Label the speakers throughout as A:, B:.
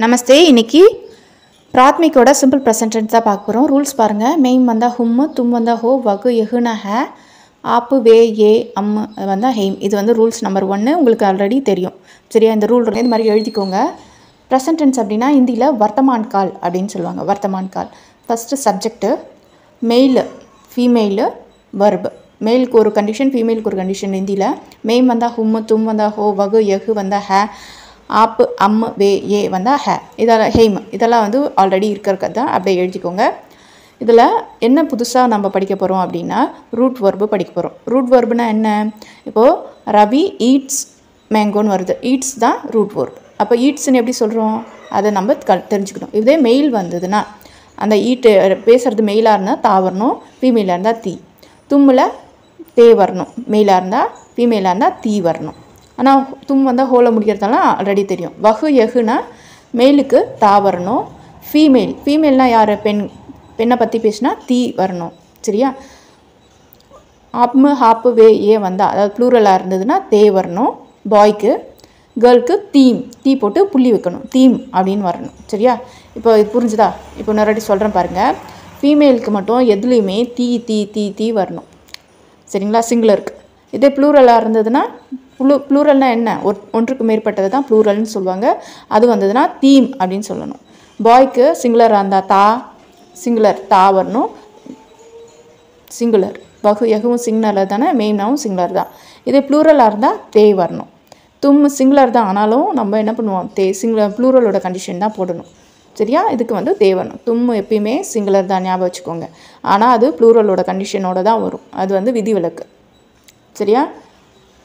A: நமஸ்தே. இன்னைக்கு பிராத்மிக்கோட simple present tense தான் பார்க்க போகிறோம். ரூல்ஸ் பாருங்கள். மெயின் வந்தால் ஹும்மு, தும் வந்தால் ஹோ, வகு எஹுனா ஹே, ஆப்பு வே ஏ அம்மு வந்தால் ஹெய்ம். இது வந்து ரூல்ஸ் நம்பர் 1. உங்களுக்கு ஆல்ரெடி தெரியும். சரியா? இந்த ரூல் இது மாதிரி எழுதிக்கோங்க. ப்ரெசன்ட் டென்ஸ் அப்படின்னா ஹிந்தியில் வர்த்தமான் கால் அப்படின்னு சொல்லுவாங்க. வர்த்தமான் கால் first subject, male female, verb. மேலுக்கு ஒரு கண்டிஷன், ஃபீமேலுக்கு ஒரு கண்டிஷன். ஹிந்தியில் மெயின் வந்தால் ஹும்மு, தும் வந்தால் ஹோ, வகு எஹு வந்தால் ஹே, ஆப்பு அம்மு வே ஏ வந்தால் ஹே, இதெல்லாம் ஹெய்ம். இதெல்லாம் வந்து ஆல்ரெடி இருக்கிறது தான், அப்படியே எழுதிக்கோங்க. இதில் என்ன புதுசாக நம்ம படிக்க போகிறோம் அப்படின்னா ரூட் வர்பு படிக்க போகிறோம். ரூட் வர்புனா என்ன? இப்போது ரவி ஈட்ஸ் மேங்கோன்னு வருது. ஈட்ஸ் தான் ரூட் வர்பு. அப்போ ஈட்ஸ்ன்னு எப்படி சொல்கிறோம் அதை நம்ம தெரிஞ்சுக்கணும். இதே மெயில் வந்ததுன்னா அந்த ஈட்டு பேசுகிறது மெயிலாக இருந்தால் தா வரணும், ஃபீமேலாக இருந்தால் தீ. தும்மில் தே வரணும், மெயிலாக இருந்தால், ஃபீமேலாக இருந்தால் தீ வரணும். ஆனால் தும் வந்தால் ஹோல முடிக்கிறதுனால ஆல்ரெடி தெரியும். வகு எகுனா மெயிலுக்கு தா வரணும், ஃபீமேல்னால் யார்? பெண்ணை பற்றி பேசினா தீ வரணும். சரியா? அம்மு ஹாப்பு வே ஏ வந்தால், அதாவது ப்ளூரலாக இருந்ததுன்னா தே வரணும் பாய்க்கு. கேர்ளுக்கு தீ போட்டு புள்ளி வைக்கணும், தீம் அப்படின்னு வரணும். சரியா? இப்போ இது புரிஞ்சுதா? இப்போ நிறைய சொல்கிறேன் பாருங்கள். ஃபீமேலுக்கு மட்டும் எதுலேயுமே தீ வரணும். சரிங்களா? சிங்குலருக்கு. இதே ப்ளூரலாக இருந்ததுன்னா ப்ளூரல்னால் என்ன? ஒன்றுக்கு மேற்பட்டது தான் ப்ளூரல்னு சொல்லுவாங்க. அது வந்ததுன்னா தீம் அப்படின்னு சொல்லணும். பாய்க்கு சிங்குலராக இருந்தால் தா, சிங்குலர் தா வரணும், சிங்குலர். வகு எகவும் சிங்குலர் தானே, மெயினாகவும் சிங்குலர் தான். இதே ப்ளூரலாக இருந்தால் தே வரணும். தும் சிங்குலர் தான், ஆனாலும் நம்ம என்ன பண்ணுவோம், சிங்குலர் ப்ளூரலோட கண்டிஷன் தான் போடணும். சரியா? இதுக்கு வந்து தே வரணும். தும் எப்பயுமே சிங்குலர் தான், ஞாபகம் வச்சுக்கோங்க. ஆனால் அது ப்ளூரலோட கண்டிஷனோட தான் வரும். அது வந்து விதிவிலக்கு. சரியா?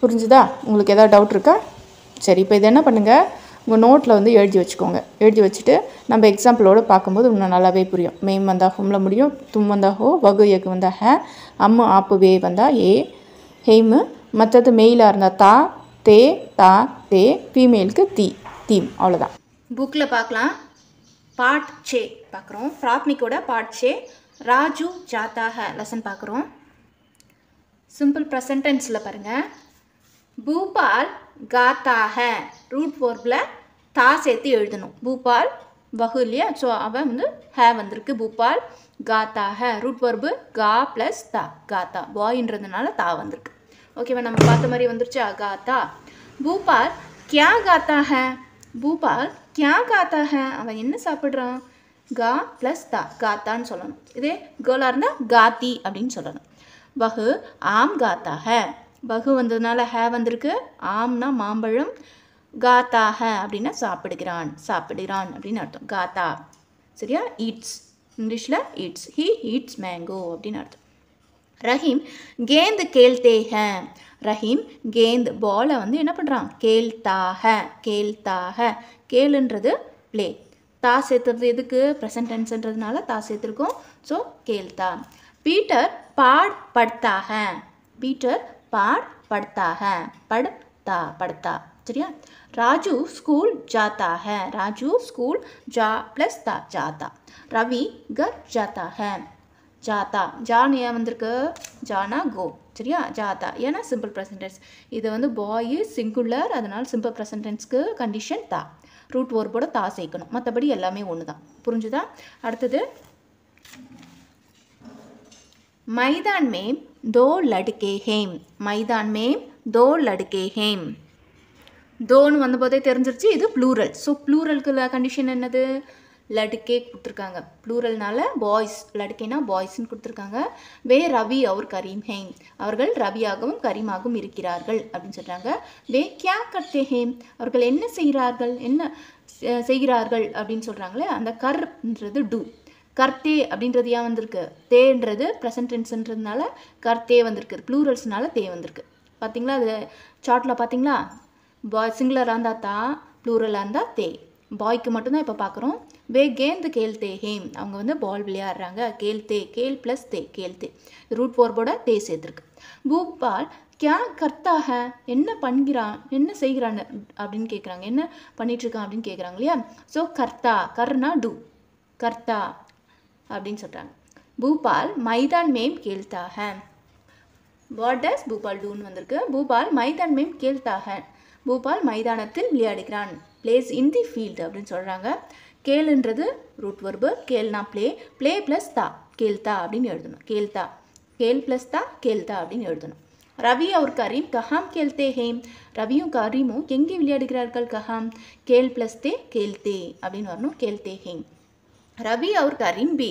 A: புரிஞ்சுதா? உங்களுக்கு எதாவது டவுட் இருக்கா? சரி, இப்போ இது என்ன பண்ணுங்கள், உங்கள் நோட்டில் வந்து எழுதி வச்சுக்கோங்க. எழுதி வச்சுட்டு நம்ம எக்ஸாம்பிளோடு பார்க்கும்போது இன்னும் நல்லாவே புரியும். மெயின் வந்தால் ஹும்மில் முடியும், தும் வந்தால் ஹோ, வகு எக்கு வந்தால் ஹே, அம்மு ஆப்பு வே வந்தால் ஏ, ஹெய்மு. மற்றது மெயிலாக இருந்தால் தா, தே, தா, தே, ஃபீமேலுக்கு தீம். அவ்வளோதான். புக்கில் பார்க்கலாம். பார்ட் சே பார்க்குறோம். பிராத்மிக்கோட பார்ட் சே ராஜு ஜாத்தா ஹே லெசன் பார்க்குறோம். சிம்பிள் ப்ரெசன்ட் டென்ஸில் பாருங்கள். பூபால் காத்தா ஹே, ரூட் வர்பில் தா சேர்த்து எழுதணும். பூபால் வகு இல்லையா, ஸோ அவன் வந்து ஹே வந்திருக்கு. பூபால் காத்தா ஹே, ரூட் வர்பு கா ப்ளஸ் தா, காத்தா. பாயின்றதுனால தா வந்திருக்கு. ஓகேவா? நம்ம பார்த்த மாதிரி வந்துருச்சா? காத்தா. பூபால் கியா காத்தா ஹே, பூபால் கியா காத்தா ஹே, அவன் என்ன சாப்பிட்றான்? கா ப்ளஸ் தா, காத்தான்னு சொல்லணும். இதே கேர்ளாக இருந்தால் காத்தி அப்படின்னு சொல்லணும். வகு ஆம் காத்தா ஹே, வகு வந்ததுனால ஹே வந்திருக்கு. ஆம்னா மாம்பழம், காத்தா ஹே அப்படின்னா சாப்பிடுகிறான் அப்படின்னு அர்த்தம். காத்தா. சரியா? ஈட்ஸ், இங்கிலீஷில் ஈட்ஸ். ஹீ ஈட்ஸ் மேங்கோ அப்படின்னு அர்த்தம். ரஹீம் கேந்த் கேல்தே ஹே, ரஹீம் கேந்த் பாலை வந்து என்ன பண்ணுறான்? கேல்தா ஹே. கேளுன்றது ப்ளே. தா சேர்த்துறது எதுக்கு? ப்ரெசன்ட் டென்ஸ்ன்றதுனால தா சேர்த்துருக்கோம். ஸோ கேல்தா. பீட்டர் पढ़ता है, पीटर पढ़ता है, पढ़ता. சரியா? ராஜு ஸ்கூல் जाता है, ராஜு ஸ்கூல் जा प्लस ता जाता. ரவி घर जाता है, जाता. ஜான் ஏன் வந்திருக்கு? ஜானா கோ. சரியா? ஜாத்தா ஏன்னா சிம்பிள் ப்ரெசன்ட் டென்ஸ். இது வந்து பாய் சிங்குலர், அதனால் சிம்பிள் ப்ரெசன்ட் டென்ஸ்க்கு கண்டிஷன் தா. ரூட் வர்போட தா சேர்க்கணும். மற்றபடி எல்லாமே ஒன்று தான். புரிஞ்சுதா? அடுத்தது मैदान में दो लड़के हैं, मैदान में दो लड़के हैं. தோன்னு வந்தபோதே தெரிஞ்சிருச்சு இது ப்ளூரல். ஸோ ப்ளூரலுக்கு கண்டிஷன் என்னது? லடுக்கே கொடுத்துருக்காங்க. ப்ளூரல்னால பாய்ஸ், லடுக்கேனா பாய்ஸ்ன்னு கொடுத்துருக்காங்க. வே ரவி அவர் கரீம் ஹேம், அவர்கள் ரவியாகவும் கரீமாகவும் இருக்கிறார்கள் அப்படின்னு சொல்கிறாங்க. வே கியா கர்த்தே ஹேம், அவர்கள் என்ன செய்கிறார்கள் அப்படின்னு சொல்கிறாங்களே, அந்த கர்ன்றது டூ. கர்த்தே அப்படின்றது ஏன் வந்திருக்கு? தேன்றது ப்ரெசன்ட் டென்ஸ்ன்றதுனால கர்த்தே வந்திருக்கு. ப்ளூரல்ஸ்னால தே வந்திருக்கு. பார்த்தீங்களா? அது சார்ட்டில் பார்த்தீங்களா? பாய் சிங்குலராக இருந்தால் தா, ப்ளூரலாக இருந்தால் தே. பாய்க்கு மட்டும்தான் இப்போ பார்க்குறோம். வே கேந்து கேல்தே ஹேம், அவங்க வந்து பால் விளையாடுறாங்க. கேல்தே, கேல் ப்ளஸ் தே, கேல்தே. ரூட் வர்போட தே சேர்த்துருக்கு. பூபால் கியா கர்த்தா ஹே, என்ன பண்ணுகிறான், என்ன செய்கிறான்னு அப்படின்னு கேட்குறாங்க. என்ன பண்ணிகிட்ருக்கான் அப்படின்னு கேட்குறாங்க இல்லையா? ஸோ கர்த்தா, கர்னா டூ, கர்த்தா அப்படின்னு சொல்கிறாங்க. பூபால் மைதான் மேம் கேல்தா ஹே, வாட் டஸ் பூபால் டூன்னு வந்திருக்கு. பூபால் மைதான் மேம் கேல்தா ஹே, பூபால் மைதானத்தில் விளையாடுகிறான். பிளேஸ் இன் தி ஃபீல்டு அப்படின்னு சொல்கிறாங்க. கேளுன்றது ரூட் வர்பு, கேள்னா ப்ளே, ப்ளே ப்ளஸ் தா, கேள்தா அப்படின்னு எழுதணும். கேள்தா, கேள் ப்ளஸ் தா, கேள்தா அப்படின்னு எழுதணும். ரவி और करीम कहाँ खेलते हैं, ரவியும் கரீமும் எங்கே விளையாடுகிறார்கள், கஹாம், கேள் ப்ளஸ் தே கேள்தே அப்படின்னு வரணும். கேள்தே ஹேம். ரவி और करीम भी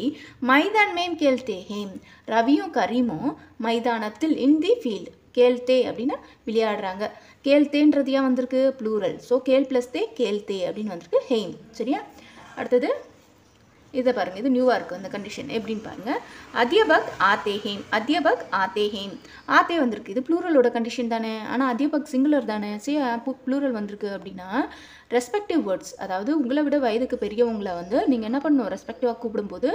A: मैदान में खेलते हैं, ரவியும் கரீமும் மைதானத்தில் இன் தி ஃபீல்டு, கேள்தே அப்படின்னா விளையாடுறாங்க. கேள்தேன்றது ஏன் வந்திருக்கு, ப்ளூரல். ஸோ கேள் ப்ளஸ் தே கேள்தே அப்படின்னு வந்திருக்கு ஹேம். சரியா? அடுத்தது இதை பாருங்கள், இது நியூவாக இருக்குது இந்த கண்டிஷன். எப்படின்னு பாருங்கள். அத்தியபக் ஆத்தே ஹேம், அத்தியபக் ஆத்தே ஹேம், ஆத்தே வந்திருக்கு. இது ப்ளூரலோட கண்டிஷன் தானே, ஆனால் அத்தியபக் சிங்குலர் தானே. சரி, ப்ளூரல் வந்திருக்கு அப்படின்னா ரெஸ்பெக்டிவ் வேர்ட்ஸ், அதாவது உங்களை விட வயதுக்கு பெரியவங்களை வந்து நீங்கள் என்ன பண்ணணும், ரெஸ்பெக்டிவாக கூப்பிடும்போது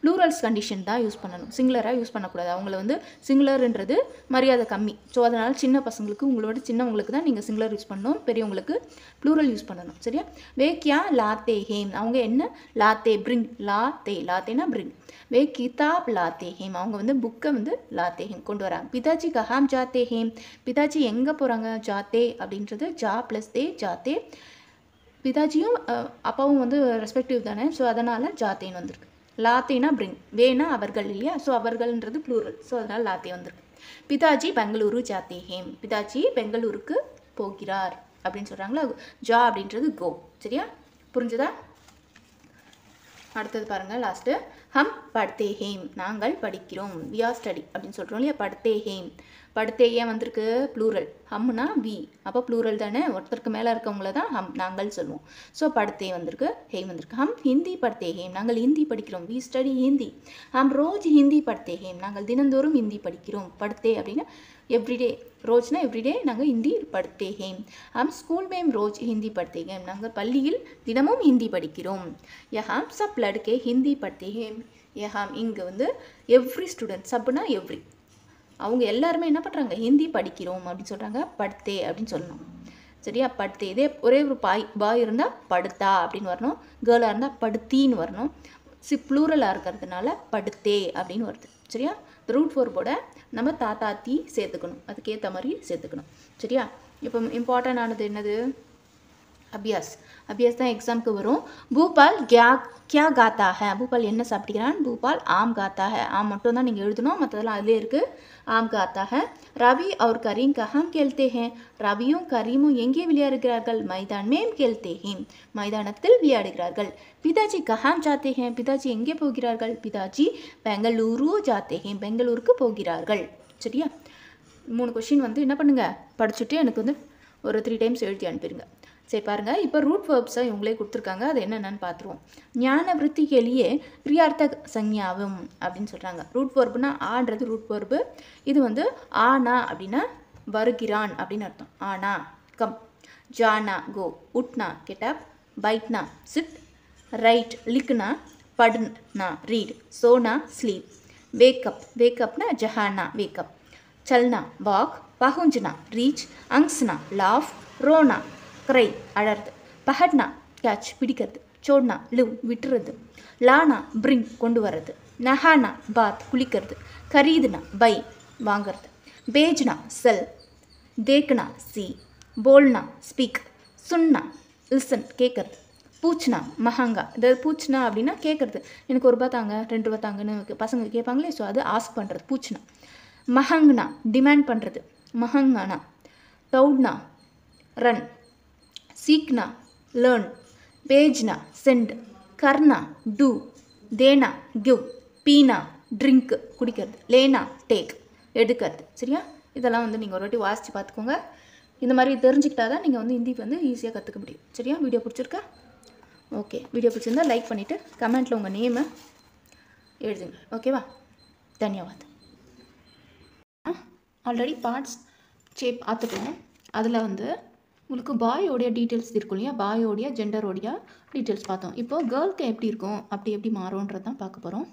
A: ப்ளூரல்ஸ் கண்டிஷன் தான் யூஸ் பண்ணணும், சிங்குலராக யூஸ் பண்ணக்கூடாது. அவங்கள வந்து சிங்குலர்ன்றது மரியாதை கம்மி. ஸோ அதனால் சின்ன பசங்களுக்கு, உங்களோட சின்னவங்களுக்கு தான் நீங்கள் சிங்குலர் யூஸ் பண்ணணும், பெரியவங்களுக்கு ப்ளூரல் யூஸ் பண்ணணும். சரியா? வேக்கியா லாத்தே ஹேம், அவங்க என்ன, லாத்தே பிரிங், லாத்தே, லாத்தேனா பிரிங். வே கிதாப் லாத்தே ஹேம், அவங்க வந்து புக்கை வந்து லாத்தே ஹேம் கொண்டு வராங்க. பிதாஜி கஹாம் ஜாத்தே ஹேம், பிதாஜி எங்கே போகிறாங்க, ஜாத்தே அப்படின்றது ஜா ப்ளஸ் தே ஜாத்தே. பிதாஜியும் அப்பாவும் வந்து ரெஸ்பெக்டிவ் தானே, ஸோ அதனால் ஜாத்தேன்னு வந்திருக்கு. லாத்தேனா பிரிங், வேணா அவர்கள் இல்லையா, ஸோ அவர்கள்ன்றது ப்ளூரல், ஸோ அதனால் லாத்தே வந்திருக்கு. பிதாஜி பெங்களூரு ஜாத்தே ஹேம், பிதாஜி பெங்களூருக்கு போகிறார் அப்படின்னு சொல்கிறாங்களா. ஜா அப்படின்றது கோ. சரியா? புரிஞ்சுதா? அடுத்தது பாருங்கள், லாஸ்ட்டு. ஹம் படுத்தே ஹேம், நாங்கள் படிக்கிறோம். வி ஆர் ஸ்டடி அப்படின்னு சொல்கிறோம் இல்லையா. படுத்தே ஹேம், படுத்தே ஏன் வந்திருக்கு, ப்ளூரல். ஹம்னா வி, அப்போ ப்ளூரல் தானே, ஒருத்தருக்கு மேலே இருக்கவங்கள தான் ஹம் நாங்கள் சொல்லுவோம். ஸோ படுத்தே வந்திருக்கு, ஹேம் வந்திருக்கு. ஹம் ஹிந்தி படுத்தே ஹேம், நாங்கள் ஹிந்தி படிக்கிறோம். We study Hindi. ஹம் ரோஜ் ஹிந்தி படுத்தே ஹேம், நாங்கள் தினந்தோறும் ஹிந்தி படிக்கிறோம். படுத்தே அப்படின்னா எவ்ரிடே, ரோஜ்னா எவ்ரிடே நாங்கள் ஹிந்தி படுத்தே ஹேம். ஹம் ஸ்கூல் மேம் ரோஜ் ஹிந்தி படுத்தே ஹேம், நாங்கள் பள்ளியில் தினமும் ஹிந்தி படிக்கிறோம். யஹாம் சப் லடுக்கே ஹிந்தி படுத்தே ஹேம், யஹாம் இங்கே வந்து எவ்ரி ஸ்டூடெண்ட், சப்னா எவ்ரி, அவங்க எல்லாருமே என்ன பண்ணுறாங்க, ஹிந்தி படிக்கிறோம் அப்படின்னு சொல்கிறாங்க. படுத்தே அப்படின்னு சொல்லணும். சரியா? படுத்தே. இதே ஒரே ஒரு பாய் இருந்தால் படுத்தா அப்படின்னு வரணும், கேர்ளாக இருந்தால் படுத்தின்னு வரணும். ப்ளூரலாக இருக்கிறதுனால படுத்தே அப்படின்னு வருது. சரியா? ரூட் ஃபோர்போட நம்ம தாத்தா தீ சேர்த்துக்கணும், அதுக்கேற்ற மாதிரி சேர்த்துக்கணும். சரியா? இப்போ இம்பார்ட்டன்ட் ஆனது என்னது, அபியாஸ். அபியாஸ் தான் எக்ஸாமுக்கு வரும். பூபால் கியா காத்தா ஹே, பூபால் என்ன சாப்பிட்டுக்கிறான், பூபால் ஆம் காத்தா ஹே, ஆம் மட்டும் தான் நீங்கள் எழுதணும், மற்றதெல்லாம் அதிலே இருக்குது. ஆம் காத்தா ஹே. ரவி और करीम कहाँ खेलते हैं, ரவியும் கரீமும் எங்கே விளையாடுகிறார்கள், மைதான் மேம் கேள்தே ஹேம், மைதானத்தில் விளையாடுகிறார்கள். பிதாஜி கஹாம் ஜாத்தே ஹேம், பிதாஜி எங்கே போகிறார்கள், பிதாஜி பெங்களூரு ஜாத்தே ஹேம், பெங்களூருக்கு போகிறார்கள். சரியா? 3 கொஷின் வந்து என்ன பண்ணுங்கள், படிச்சுட்டு எனக்கு வந்து ஒரு 3 டைம்ஸ் எழுதி அனுப்பிடுங்க. சரி பாருங்கள், இப்போ ரூட் வேர்ப்ஸை இவங்களே கொடுத்துருக்காங்க, அது என்னென்னு பார்த்துருவோம். ஞான விருத்திகேலியே கிரியார்த்த சஞ்ஞாவும் அப்படின்னு சொல்கிறாங்க. ரூட் வேர்புனா ஆன்றது ரூட் வேர்பு. இது வந்து ஆனா அப்படின்னா வருகிறான் அப்படின்னு அர்த்தம். ஆனா கம், ஜானா கோ, உட்னா கெட்டப், பைட்னா சிட், ரைட் லிக்னா படுனா ரீட், சோனா ஸ்லீப், வேக்கப், வேக்கப்னா ஜஹானா வேக்கப், சல்னா வாக், பஹுஞ்சனா ரீச், அங்ஸ்னா லாஃப், ரோனா க்ரை அழறது, பஹட்னா கேட்ச் பிடிக்கிறது, சோட்னா லிவ் விட்டுறது, லானா பிரிங் கொண்டு வர்றது, நஹானா பாத் குளிக்கிறது, கரீதுனா பை வாங்கிறது, பேஜ்னா செல், தேக்னா சி, போல்னா ஸ்பீக், சுன்னா லிசன் கேட்கறது, பூச்னா மஹாங்கா. இந்த பூச்னா அப்படின்னா கேட்குறது, எனக்கு 1 ரூபா தாங்க 2 ரூபா தாங்கன்னு பசங்க கேட்பாங்களே, ஸோ அது ஆஸ்க் பண்ணுறது பூச்னா. மஹங்னா டிமாண்ட் பண்ணுறது, மஹங்கானா. தௌட்னா ரன், சீக்னா லேர்ன், பேஜ்னா சென்ட், கர்னா டூ, தேனா கிவ், பீனா ட்ரிங்க் குடிக்கிறது, லேனா டேக் எடுக்கிறது. சரியா? இதெல்லாம் வந்து நீங்கள் ஒரு வாட்டி வாசித்து பார்த்துக்கோங்க. இந்த மாதிரி தெரிஞ்சுக்கிட்டா தான் நீங்கள் வந்து ஹிந்தி வந்து ஈஸியாக கற்றுக்க முடியும். சரியா? வீடியோ பிடிச்சிருக்கா? ஓகே, வீடியோ பிடிச்சிருந்தா லைக் பண்ணிவிட்டு கமெண்ட்டில் உங்கள் நேமை எழுதுங்க. ஓகேவா? தன்யவாத். ஆல்ரெடி பார்ட்ஸ் பார்த்துட்டோம். அதில் வந்து உங்களுக்கு பாயோடைய டீட்டெயில்ஸ் இருக்கும் இல்லையா, பாயோடைய ஜெண்டரோடைய டீட்டெயில்ஸ் பார்த்தோம். இப்போது கேர்ளுக்கு எப்படி இருக்கும், அப்படி எப்படி மாறும்ன்றது தான் பார்க்க போகிறோம்.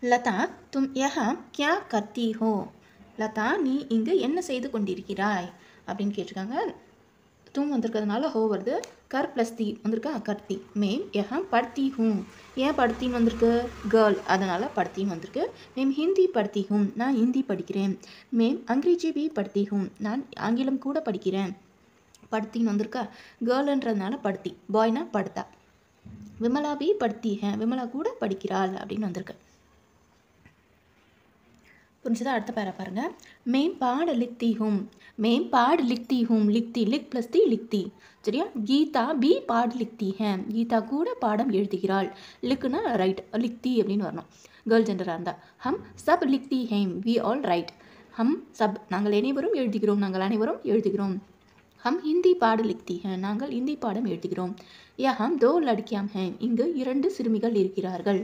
A: லதா தும் யஹா கியா கர்த்தி ஹோ, லதா நீ இங்கு என்ன செய்து கொண்டிருக்கிறாய் அப்படின்னு கேட்டிருக்காங்க. தும் வந்திருக்கிறதுனால ஹோ வருது, கர் ப்ளஸ் தி வந்திருக்கா கர்த்தி. மேம் யஹா படுத்தி ஹூம், ஏன் படுத்தின்னு வந்திருக்கு, கேர்ள் அதனால் படுத்தின்னு வந்திருக்கு. மேம் ஹிந்தி படுத்தி ஹூம், நான் ஹிந்தி படிக்கிறேன். மேம் அங்கிரேஜி பி படுத்தி ஹூம், நான் ஆங்கிலம் கூட படிக்கிறேன். படுத்தின்னு வந்திருக்கா. கேர்ள்ன்றதுனால படுத்தி, பாய்னா படுத்தா. விமலா பி படுத்தி ஹே, விமலா கூட படிக்கிறாள் அப்படின்னு வந்திருக்கு. புரிஞ்சுதா? அடுத்த பேரா பாருங்க. மேம் பாட லிக்தி ஹூம், மேம் பாட லிக்தி ஹூம், லிக்தி லிக் ப்ளஸ் தி லிக்தி. சரியா? கீதா பி பாட லிக்தி ஹே, கீதா கூட பாடம் எழுதுகிறாள். லிக்குனா ரைட், லிக்தி அப்படின்னு வரணும் கேர்ள் ஜெண்டராக இருந்தால். ஹம் சப் லிக்தி ஹேம், வி ஆல் ரைட். ஹம் சப் நாங்கள் அனைவரும் எழுதுகிறோம், நாங்கள் அனைவரும் எழுதுகிறோம். ஹம் ஹிந்தி பாட லிக்தி ஹே, நாங்கள் ஹிந்தி பாடம் எழுதுகிறோம். யா ஹம் தோ லடுக்கியாம் ஹே, இங்கு 2 சிறுமிகள் இருக்கிறார்கள்.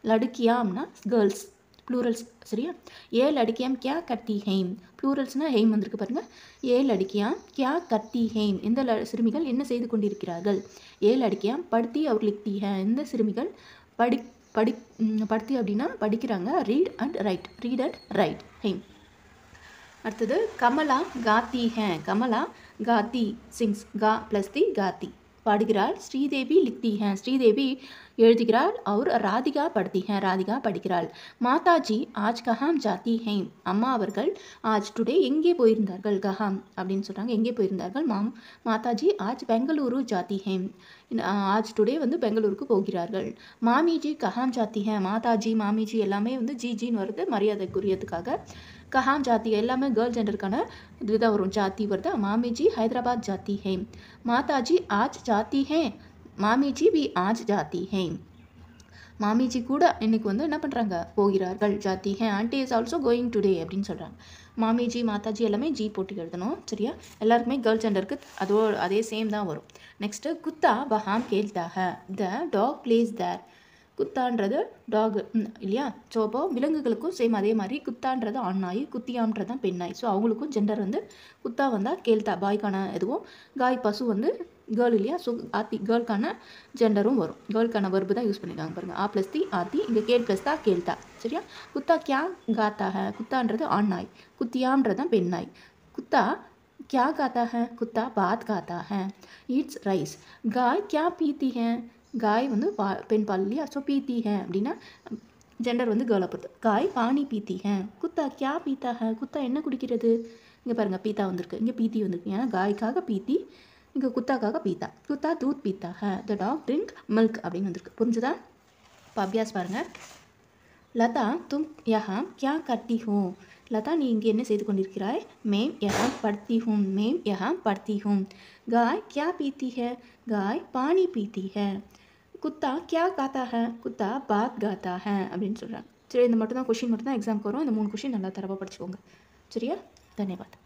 A: லடுக்கியாம்னா கேர்ள்ஸ், ப்ளூரல்ஸ். சரியா? ஏ லடுக்கியாம் கியா கர்த்தி ஹேம், ப்ளூரல்ஸ்னால் ஹெய்ம் வந்திருக்கு பாருங்கள். ஏ லடுக்கியாம் கியா கர்த்தி ஹேம், இந்த சிறுமிகள் என்ன செய்து கொண்டிருக்கிறார்கள். ஏ லடுக்கியாம் படுத்தி அவர் லிக்தி ஹே, இந்த சிறுமிகள் படுத்தி அப்படின்னா படிக்கிறாங்க. Read and right, read and right ham. அடுத்தது கமலா காத்தி ஹே, கமலா காத்தி சிங்ஸ், கா ப்ளஸ் தி காத்தி பாடுகிறாள். ஸ்ரீதேவி லிக்தி ஹே, ஸ்ரீதேவி எழுதுகிறாள். அவர் ராதிகா படுத்தி ஹே, ராதிகா படிக்கிறாள். மாதாஜி ஆஜ் கஹாம் ஜாத்தி ஹே, அம்மா அவர்கள் ஆஜ் டுடே எங்கே போயிருந்தார்கள். கஹாம் அப்படின்னு சொல்கிறாங்க, எங்கே போயிருந்தார்கள். மாதாஜி ஆஜ் பெங்களூரு ஜாத்தி ஹே, ஆஜ் டுடே வந்து பெங்களூருக்கு போகிறார்கள். மாமிஜி கஹாம் ஜாத்தி ஹே, மாதாஜி மாமிஜி எல்லாமே வந்து ஜின்னு வருது மரியாதைக்குரியதுக்காக. கஹாம் ஜாத்தி எல்லாமே கேர்ள் ஜெண்டருக்கான இதுதான் வரும், ஜாத்தி வருது. மாமிஜி ஹைதராபாத் ஜாத்தி ஹே, மாதாஜி ஆஜ் ஜாத்தி ஹே, மாமிஜி பி ஆஜ் ஜாத்தி ஹே, மாமிஜி கூட இன்னைக்கு வந்து என்ன பண்ணுறாங்க, போகிறார்கள். ஜாத்தி ஹே, aunty is also going today அப்படின்னு சொல்கிறாங்க. மாமிஜி மாதாஜி எல்லாமே ஜி போட்டு எழுதணும். சரியா? எல்லாருக்குமே கேர்ள் ஜெண்டருக்கு அதே சேம் தான் வரும். நெக்ஸ்ட்டு குத்தா வஹாம் கேல்தா ஹே, த டாக் பிளேஸ் தேர். குத்தான்றது டாக் இல்லையா? ஸோ அப்போ விலங்குகளுக்கும் சேம் அதே மாதிரி குத்தான்றது ஆண் நாய், குத்தியாம்ன்றது தான் பெண் நாய். ஸோ அவங்களுக்கும் ஜெண்டர் வந்து குத்தா வந்தால் கேல்தா பாய்க்கான எதுவும், காய் பசு வந்து கேர்ள் இல்லையா? ஸோ ஆத்தி கேர்ளுக்கான ஜெண்டரும் வரும். கேர்ளுக்கான வர்பு தான் யூஸ் பண்ணியிருக்காங்க பாருங்கள். ஆ ப்ளஸ் தி ஆத்தி, இங்கே கேல் ப்ளஸ் தான் கேல்தா. சரியா? குத்தா கியா காத்தா ஹே, குத்தான்றது ஆண் நாய், குத்தியாம்ன்றது தான் பெண் நாய். குத்தா क्या गाता है, कुत्ता बात गाता है. Yeats rice. गाय क्या पीती है, காய் வந்து பெண் பால் இல்லையா? ஸோ பீத்தி ஹே அப்படின்னா ஜெண்டர் வந்து கேர்ளை பொறுத்து. காய் பானி பீத்தி ஹே, குத்தா கியா பீத்தா ஹே, குத்தா என்ன குடிக்கிறது. இங்கே பாருங்கள் பீத்தா வந்திருக்கு, இங்கே பீத்தி வந்திருக்கு. ஏன்னா காய்க்காக பீத்தி, இங்கே குத்தாக்காக பீத்தா. குத்தா தூத் பீத்தா ஹே, த டாக் ட்ரிங்க் மில்க் அப்படின்னு வந்திருக்கு. புரிஞ்சுதா? இப்போ அபியாஸ் பாருங்கள். லதா தும் யஹா கியா கர்த்தி ஹூ, லதா நீ இங்கே என்ன செய்து கொண்டிருக்கிறாய். மேம் யஹா படுத்தி ஹூம், மேம் யஹா படுத்தி ஹூம். காய் கியா பீத்தி ஹே, காய் பானி பீத்தி ஹே. குத்தா கியா காத்தா ஹே, குத்தா பாத் காத்தா ஹே அப்படின்னு சொல்கிறாங்க. சரி, இந்த மட்டும் தான் கொஷின் மட்டும் தான் எக்ஸாமுக்கு வரும். இந்த 3 கொஷின் நல்லா தரவாக படிச்சுக்கோங்க. சரியா? தன்யவாத்.